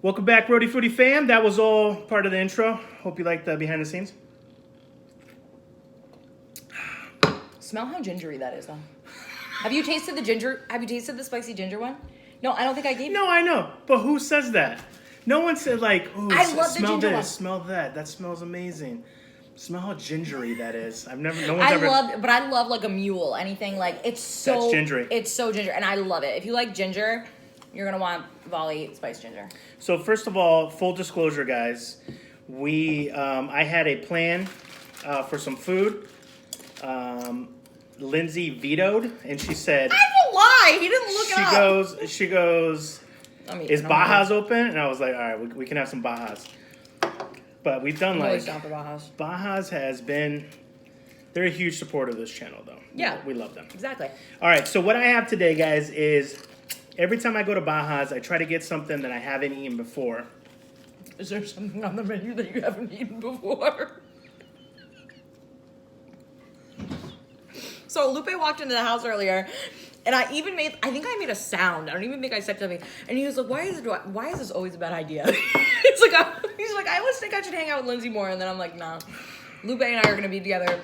Welcome back, Rhody Foody fam. That was all part of the intro. Hope you liked the behind the scenes. Smell how gingery that is, though. Have you tasted the ginger? Have you tasted the spicy ginger one? No, I don't think I gave you. No, I know, but who says that? No one said like, "Oh, I love the smell ginger this, one. smell that. That smells amazing." Smell how gingery that is. I've never. But I love like a mule. Anything like it's so. That's gingery. It's so ginger, and I love it. If you like ginger, you're gonna want Volley spiced ginger. So first of all, full disclosure, guys, I had a plan for some food. Lindsay vetoed, and she said, I don't lie. He didn't look it up. She goes, is Baja's open? And I was like, all right, we can have some Baja's. But we've done I'm always down for Baja's. Baja's has been, they're a huge supporter of this channel, though. Yeah. We love them. Exactly. All right, so what I have today, guys, is every time I go to Baja's, I try to get something that I haven't eaten before. Is there something on the menu that you haven't eaten before? So Lupe walked into the house earlier, and I think I made a sound. I don't even think I said something. And he was like, why is this always a bad idea? He's like, I always think I should hang out with Lindsay more. And then I'm like, nah. Lupe and I are going to be together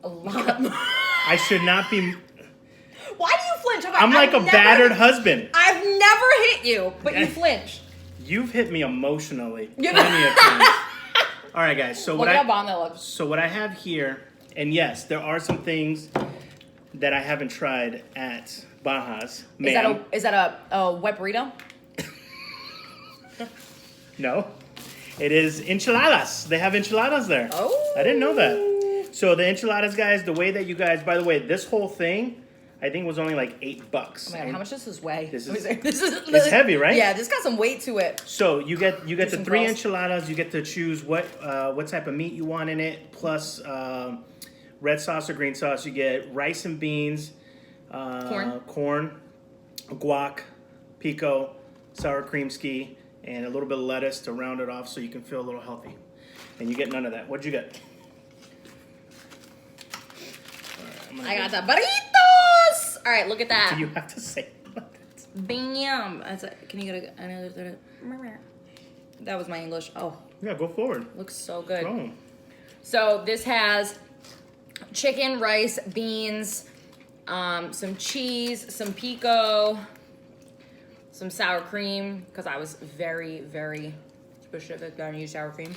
a lot more. I should not be. Why do you flinch? I'm like a battered husband. I've never hit you, but you flinch. You've hit me emotionally plenty of times. All right, guys. So Look at how bomb that looks. So what I have here, and yes, there are some things that I haven't tried at Baja's. Is that a wet burrito? No. It is enchiladas. They have enchiladas there. Oh. I didn't know that. So the enchiladas, guys, the way that you guys, by the way, this whole thing, I think was only like $8. Oh my God, how much does this weigh? This is it's heavy, right? Yeah, this got some weight to it. So you get the 3 curls. enchiladas. You get to choose what type of meat you want in it, plus red sauce or green sauce. You get rice and beans, corn, guac, pico, sour cream ski, and a little bit of lettuce to round it off so you can feel a little healthy. And you get none of that. What'd you get? I got the burritos. All right, look at that. Do you have to say it? Bam. Can you get another? That was my English. Oh. Yeah, go forward. Looks so good. Oh. So this has chicken, rice, beans, some cheese, some pico, some sour cream, because I was very, very specific that I use sour cream.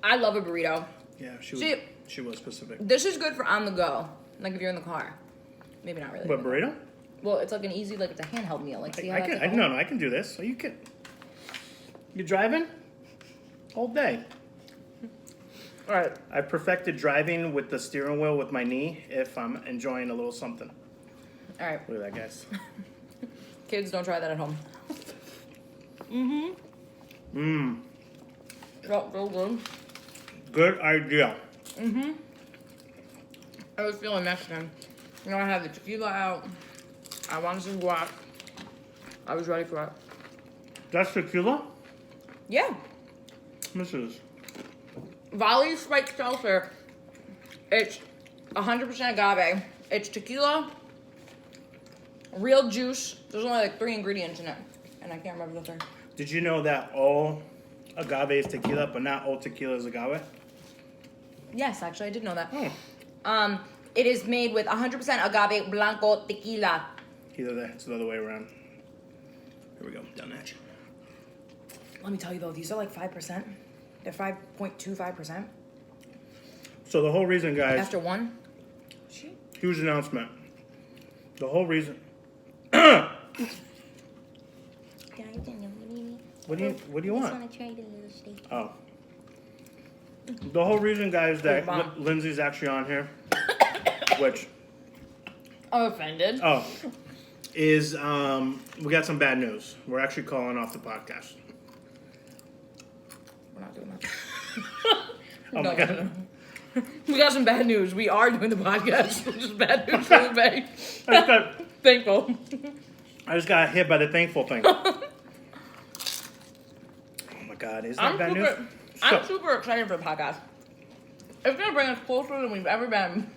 I love a burrito. Yeah, she was specific. This is good for on the go, like if you're in the car. Maybe not really. What, burrito? Well, it's like an easy, like it's a handheld meal. Like, see how I can do this. So you driving? All day. All right. I perfected driving with the steering wheel with my knee if I'm enjoying a little something. All right. Look at that, guys. Kids, don't try that at home. So good. Good idea. I was feeling Mexican. You know, I had the tequila out. I wanted some guac. I was ready for it. That's tequila? Yeah. This is. Volley spiked seltzer. It's 100% agave. It's tequila, real juice. There's only like 3 ingredients in it. And I can't remember the third. Did you know that all agave is tequila, but not all tequila is agave? Yes, actually, I did know that. Oh. It is made with 100% agave blanco tequila. Either that, it's the other way around. Here we go, done that. Let me tell you though, these are like 5%. They're 5.25%. So the whole reason, guys. After one. Huge announcement. The whole reason. What do you want? I just want to try the little steak. Oh. The whole reason, guys, that Lindsay's actually on here, which I'm offended. is we got some bad news. We're actually calling off the podcast. We're not doing that. Oh my God. We got some bad news. We are doing the podcast, which is bad news for the Bay. Thankful. I just got hit by the thankful thing. Oh my God, is that bad news? I'm super excited for the podcast. It's going to bring us closer than we've ever been.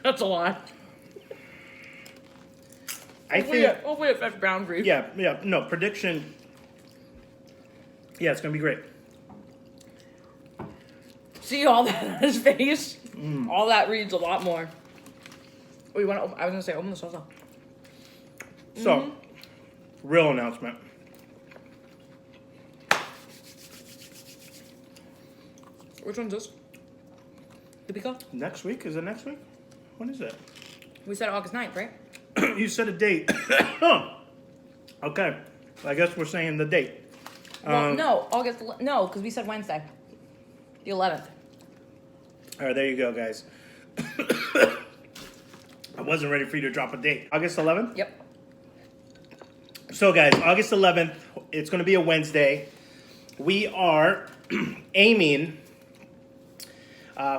That's a lot. Hopefully it affects boundaries. Yeah, no, prediction. Yeah, it's gonna be great. See all that on his face? All that reads a lot more. Oh, you want to? I was gonna say open the salsa. So, real announcement. Which one's this? The pico? Next week? Is it next week? When is it? We said August 9th, right? You said a date. Okay. I guess we're saying the date. Well, no, no, because we said Wednesday. The 11th. All right, there you go, guys. I wasn't ready for you to drop a date. August 11th? Yep. So, guys, August 11th, it's going to be a Wednesday. We are aiming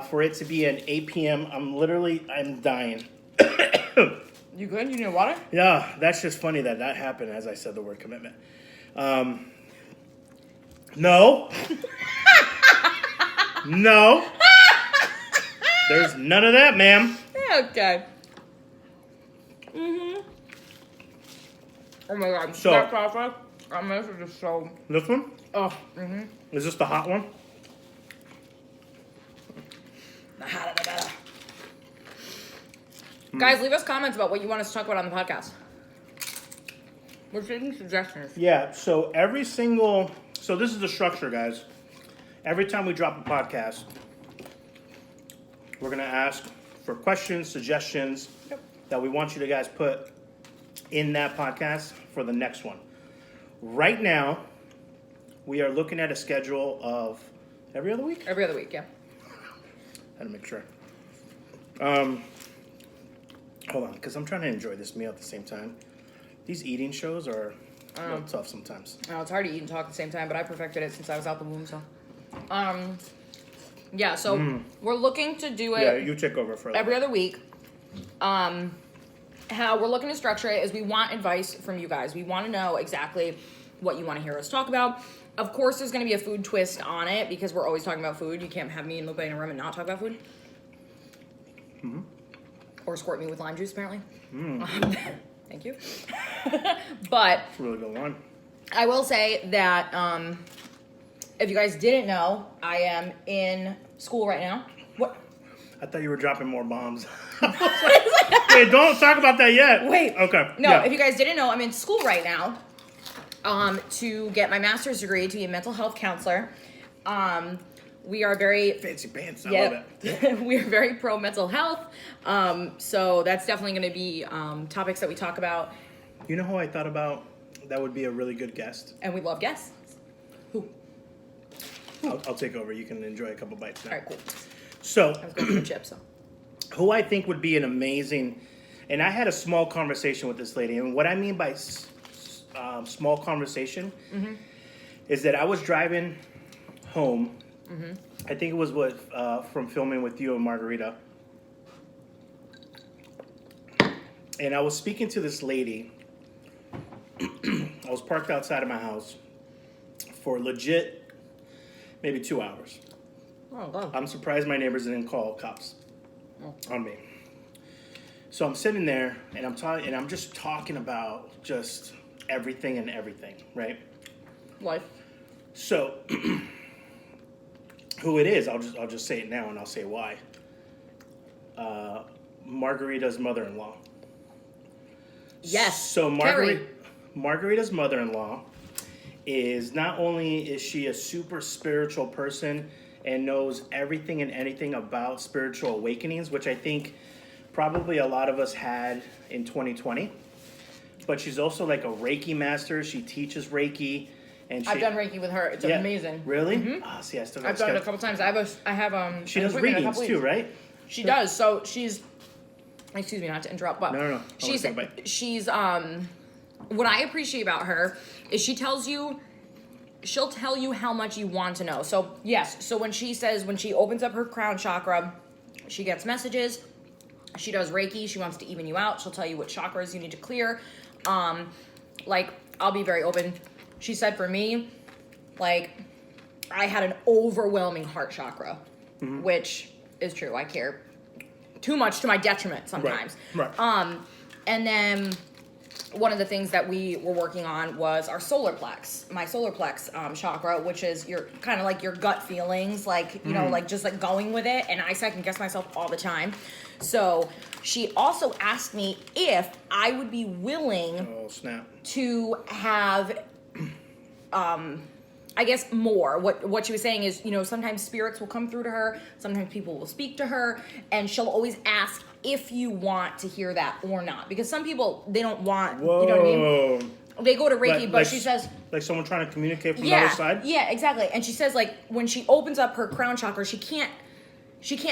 for it to be an 8 p.m. I'm dying. You good? You need water? Yeah, that's just funny that happened as I said the word commitment. No. No. There's none of that, ma'am. Okay. Oh my god. So- that salsa, this is just so... This one? Oh. Is this the hot one? The hotter the better. Guys, leave us comments about what you want us to talk about on the podcast. We're taking suggestions. Yeah, so so this is the structure, guys. Every time we drop a podcast, we're going to ask for questions, suggestions that we want you to guys put in that podcast for the next one. Right now, we are looking at a schedule of every other week? Every other week, yeah. Had to make sure. Hold on, because I'm trying to enjoy this meal at the same time. These eating shows are a little tough sometimes. Oh, it's hard to eat and talk at the same time, but I perfected it since I was out the womb, so. Yeah, so we're looking to do it Yeah, you take over for every other week. How we're looking to structure it is we want advice from you guys. We want to know exactly what you want to hear us talk about. Of course, there's going to be a food twist on it because we're always talking about food. You can't have me and Lupe in a room and not talk about food. Or squirt me with lime juice, apparently. Thank you. But It's a really good one. I will say that if you guys didn't know, I am in school right now. What? I thought you were dropping more bombs. Wait, don't talk about that yet. Wait. Okay. No, yeah. if you guys didn't know, I'm in school right now to get my master's degree to be a mental health counselor. We are very... Fancy pants, I love it. We are very pro mental health. So that's definitely going to be topics that we talk about. You know who I thought about that would be a really good guest? And we love guests. Who? I'll take over. You can enjoy a couple bites now. All right, cool. So, I was going for the chips, so. who I think would be an amazing... And I had a small conversation with this lady. And what I mean by small conversation is that I was driving home. I think it was from filming with you and Margarita. And I was speaking to this lady. I was parked outside of my house for legit maybe 2 hours. Oh, God. I'm surprised my neighbors didn't call cops on me. So I'm sitting there and I'm just talking about just everything and everything, right? Life. So who it is, I'll just say it now and I'll say why. Margarita's mother-in-law. Yes. So Carrie. Margarita's mother-in-law is not only is she a super spiritual person and knows everything and anything about spiritual awakenings, which I think probably a lot of us had in 2020, but she's also like a Reiki master. She teaches Reiki. And I've done Reiki with her. It's amazing. Really? See, I still got I've done it a couple times. I have She an does appointment in a readings couple too, weeks. right? She does. So she's, excuse me, not to interrupt, but No. she's what I appreciate about her is she'll tell you how much you want to know. So yes, so when she opens up her crown chakra, she gets messages. She does Reiki. She wants to even you out. She'll tell you what chakras you need to clear. Like, I'll be very open. She said for me, like, I had an overwhelming heart chakra, which is true. I care too much to my detriment sometimes. Right. And then one of the things that we were working on was our solar plex, my solar plex chakra, which is your kind of like your gut feelings, like, you know, like just like going with it. And I second guess myself all the time. So she also asked me if I would be willing to have, I guess more. What she was saying is, you know, sometimes spirits will come through to her, sometimes people will speak to her, and she'll always ask if you want to hear that or not. Because some people, they don't want, Whoa. you know what I mean? They go to Reiki, but she says... Like someone trying to communicate from the other side? Yeah, exactly. And she says, like, when she opens up her crown chakra, she can't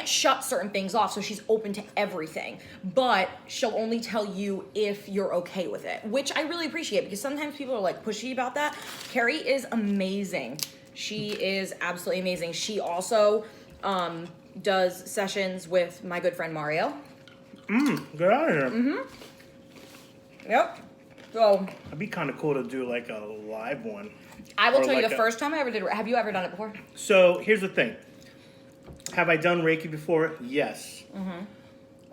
shut certain things off, so she's open to everything. But she'll only tell you if you're okay with it, which I really appreciate, because sometimes people are, like, pushy about that. Carrie is amazing. She is absolutely amazing. She also does sessions with my good friend Mario. Get out of here. Yep. So it'd be kind of cool to do like a live one. I will tell you, the first time I ever did, have you ever done it before? So here's the thing. Have I done Reiki before? Yes.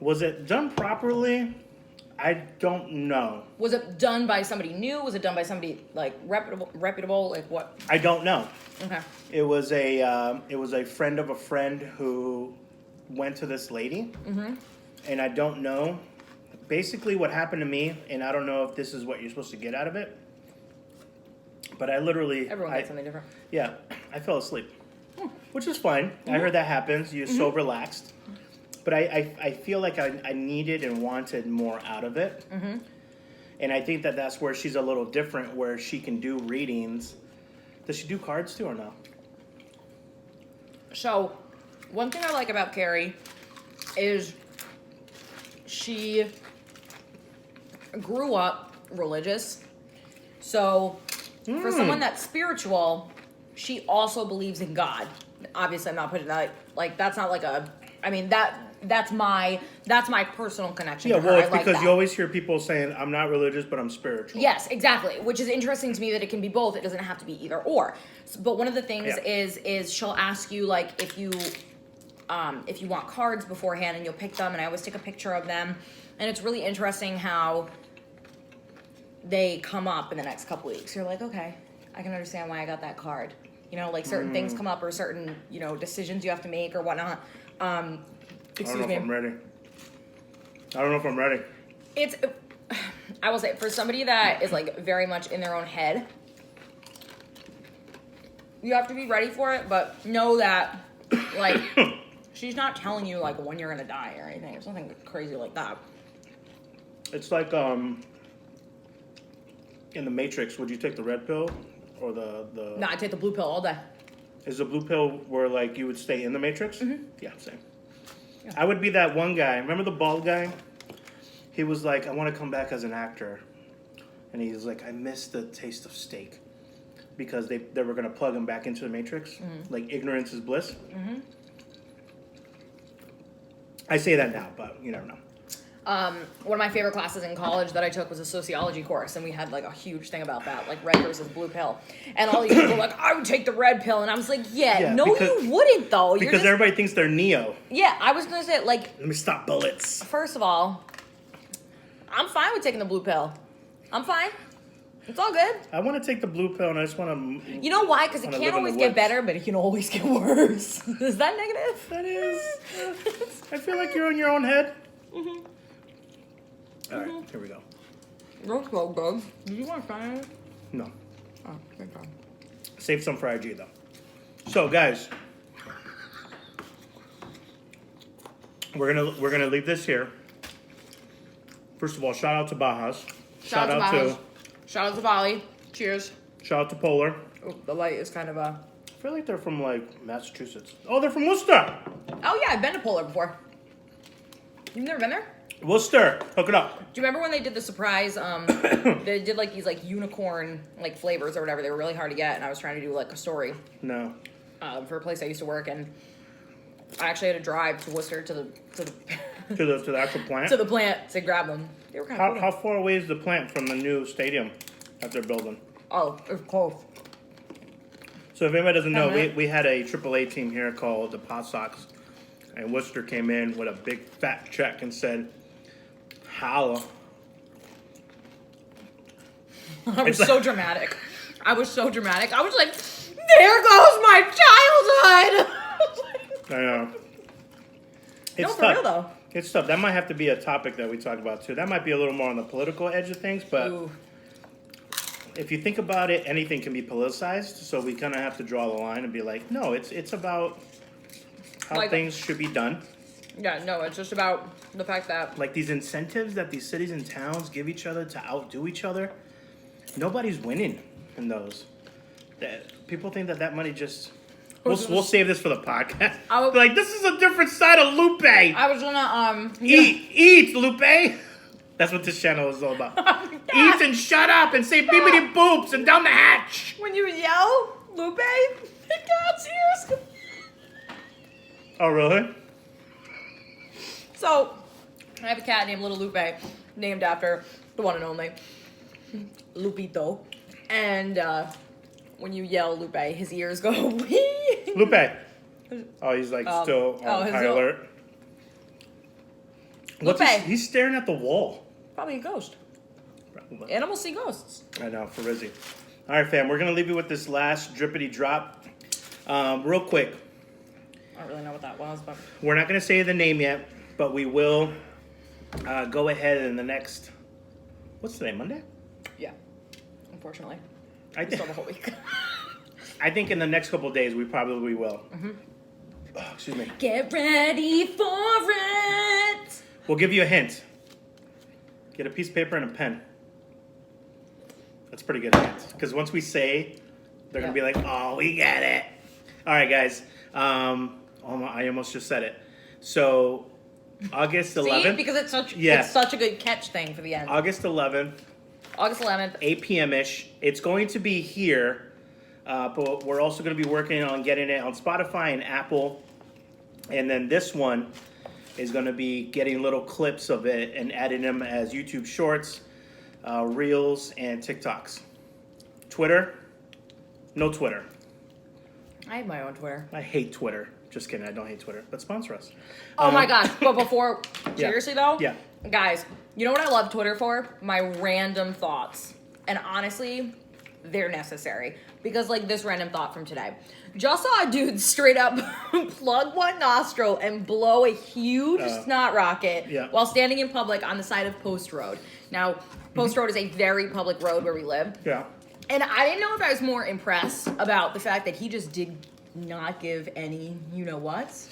Was it done properly? I don't know. Was it done by somebody new? Was it done by somebody like reputable? Like what? I don't know. Okay. It was a friend of a friend who went to this lady, and I don't know. Basically, what happened to me, and I don't know if this is what you're supposed to get out of it, but I literally... Everyone gets something different. Yeah, I fell asleep, which is fine. I heard that happens. You're so relaxed. But I feel like I needed and wanted more out of it. And I think that that's where she's a little different, where she can do readings. Does she do cards too or no? So, one thing I like about Carrie is she grew up religious. So, for someone that's spiritual, she also believes in God. Obviously, I'm not putting that, like, that's not like a, I mean, that's my personal connection to her. Well, it's I like because that. you always hear people saying, I'm not religious, but I'm spiritual. Yes, exactly. Which is interesting to me that it can be both. It doesn't have to be either or. But one of the things is she'll ask you, like, if you want cards beforehand, and you'll pick them, and I always take a picture of them. And it's really interesting how they come up in the next couple weeks. You're like, okay, I can understand why I got that card. You know, like certain things come up, or certain, you know, decisions you have to make or whatnot. Excuse me. If I'm ready. I don't know if I'm ready. It's, I will say, for somebody that is like very much in their own head, you have to be ready for it, but know that, like, she's not telling you, like, when you're gonna die or anything. It's nothing crazy like that. It's like, in the Matrix, would you take the red pill or the... No, I take the blue pill all day. Is the blue pill where, like, you would stay in the Matrix? Yeah, same. Yeah. I would be that one guy. Remember the bald guy? He was like, I want to come back as an actor. And he's like, I miss the taste of steak. Because they were going to plug him back into the Matrix. Like, ignorance is bliss. I say that now, but you never know. One of my favorite classes in college that I took was a sociology course, and we had like a huge thing about that, like red versus blue pill. And all these people were like, I would take the red pill, and I was like, you wouldn't though. Because everybody thinks they're Neo. Yeah, I was gonna say, like, let me stop bullets. First of all, I'm fine with taking the blue pill. I'm fine. It's all good. I want to take the blue pill, and I just want to... You know why? Because it can't always get better, but it can always get worse. Is that negative? That is. I feel like you're in your own head. All right, here we go. Don't smoke, bug. Did you want to try it? No. Oh, thank God. Save some for IG, though. So, guys, we're gonna leave this here. First of all, shout out to Bajas. Shout out to Bali. Cheers. Shout out to Polar. Oh, the light is kind of I feel like they're from, like, Massachusetts. Oh, they're from Worcester. Oh, yeah, I've been to Polar before. You've never been there? Worcester. Hook it up. Do you remember when they did the surprise, they did, like, these, like, unicorn, like, flavors or whatever. They were really hard to get, and I was trying to do, like, a story. No. For a place I used to work, and I actually had to drive to Worcester to the to the actual plant? To the plant to grab them. They were kind of cool. How far away is the plant from the new stadium that they're building? Oh, it's close. So if anybody doesn't know, we had a AAA team here called the Pot Sox, and Worcester came in with a big fat check and said, holla. I was It's so dramatic. I was so dramatic. I was like, there goes my childhood. I know. It's No, for tough. real though. It's tough. That might have to be a topic that we talk about too. That might be a little more on the political edge of things, but Ooh. if you think about it, anything can be politicized. So we kind of have to draw the line and be like, no, it's about how Like- things should be done. Yeah, no, it's just about the fact that Like these incentives that these cities and towns give each other to outdo each other. Nobody's winning in those. That people think that money just. We'll save this for the podcast. Like, this is a different side of Lupe. I was gonna Eat, Lupe. That's what this channel is all about. Eat and shut up and say bibbidi boobs and down the hatch. When you yell, Lupe, it got ears. Oh, really? So, I have a cat named Little Lupe, named after the one and only Lupito. And when you yell Lupe, his ears go wee. Lupe. Oh, he's like still on high alert. Lupe. He's staring at the wall. Probably a ghost. Probably. Animals see ghosts. I know, for Rizzy. All right, fam, we're going to leave you with this last drippity drop. Real quick. I don't really know what that was, but... We're not going to say the name yet, but we will go ahead in the next... What's today, Monday? Yeah. Unfortunately. I think Still the whole week. I think in the next couple of days we probably will. Mm-hmm. Oh, excuse me. Get ready for it! We'll give you a hint. Get a piece of paper and a pen. That's a pretty good hint. Because once we say, they're going to be like, oh, we get it. All right, guys. I almost just said it. So, August 11th. See? Because it's such a good catch thing for the end. August 11th. August 11th. 8 p.m.-ish. It's going to be here. But we're also going to be working on getting it on Spotify and Apple. And then this one is going to be getting little clips of it and adding them as YouTube Shorts, Reels, and TikToks. Twitter? No Twitter. I have my own Twitter. I hate Twitter. Just kidding. I don't hate Twitter. But sponsor us. Oh my gosh. But before, seriously though? Yeah. Guys, you know what I love Twitter for? My random thoughts. And honestly, they're necessary. Because like this random thought from today. Just saw a dude straight up plug one nostril and blow a huge snot rocket while standing in public on the side of Post Road. Now, Post Road is a very public road where we live. Yeah. And I didn't know if I was more impressed about the fact that he just did not give any you-know-whats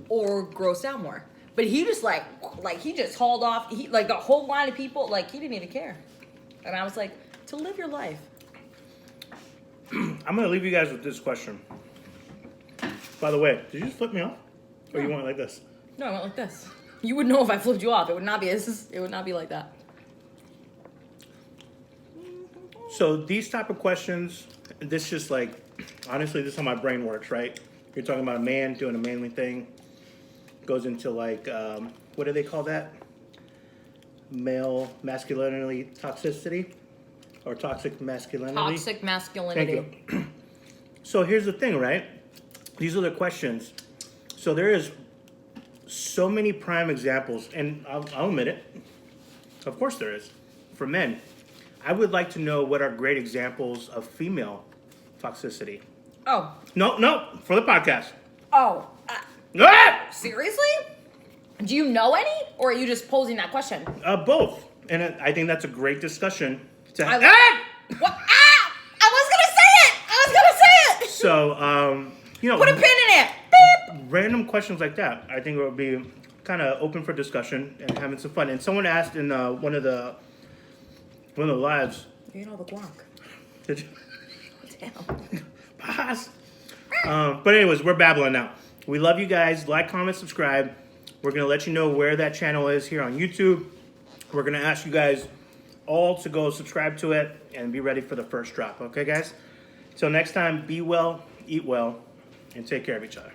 or grossed out more. But he just like he just hauled off, like the whole line of people, like he didn't even care. And I was like, to live your life. I'm going to leave you guys with this question. By the way, did you just flip me off? Or you want it like this? No, I went like this. You would know if I flipped you off. It would not be like that. So these type of questions, this just like, honestly, this is how my brain works, right? You're talking about a man doing a manly thing. Goes into like, what do they call that? Male masculinity toxicity? Or toxic masculinity? Toxic masculinity. Thank you. So here's the thing, right? These are the questions. So there is so many prime examples, and I'll admit it. Of course there is. For men. I would like to know what are great examples of female toxicity. Oh. No, for the podcast. Oh. Seriously? Do you know any? Or are you just posing that question? Both. And I think that's a great discussion to have. What? Ah! I was gonna say it! So, you know. Put a pin in it! Beep! Random questions like that, I think it would be kind of open for discussion and having some fun. And someone asked in one of the lives. You ate all the guac. Did you? Damn. Pass. But anyways, we're babbling now. We love you guys. Like, comment, subscribe. We're going to let you know where that channel is here on YouTube. We're going to ask you guys all to go subscribe to it and be ready for the first drop. Okay, guys? Till next time, be well, eat well, and take care of each other.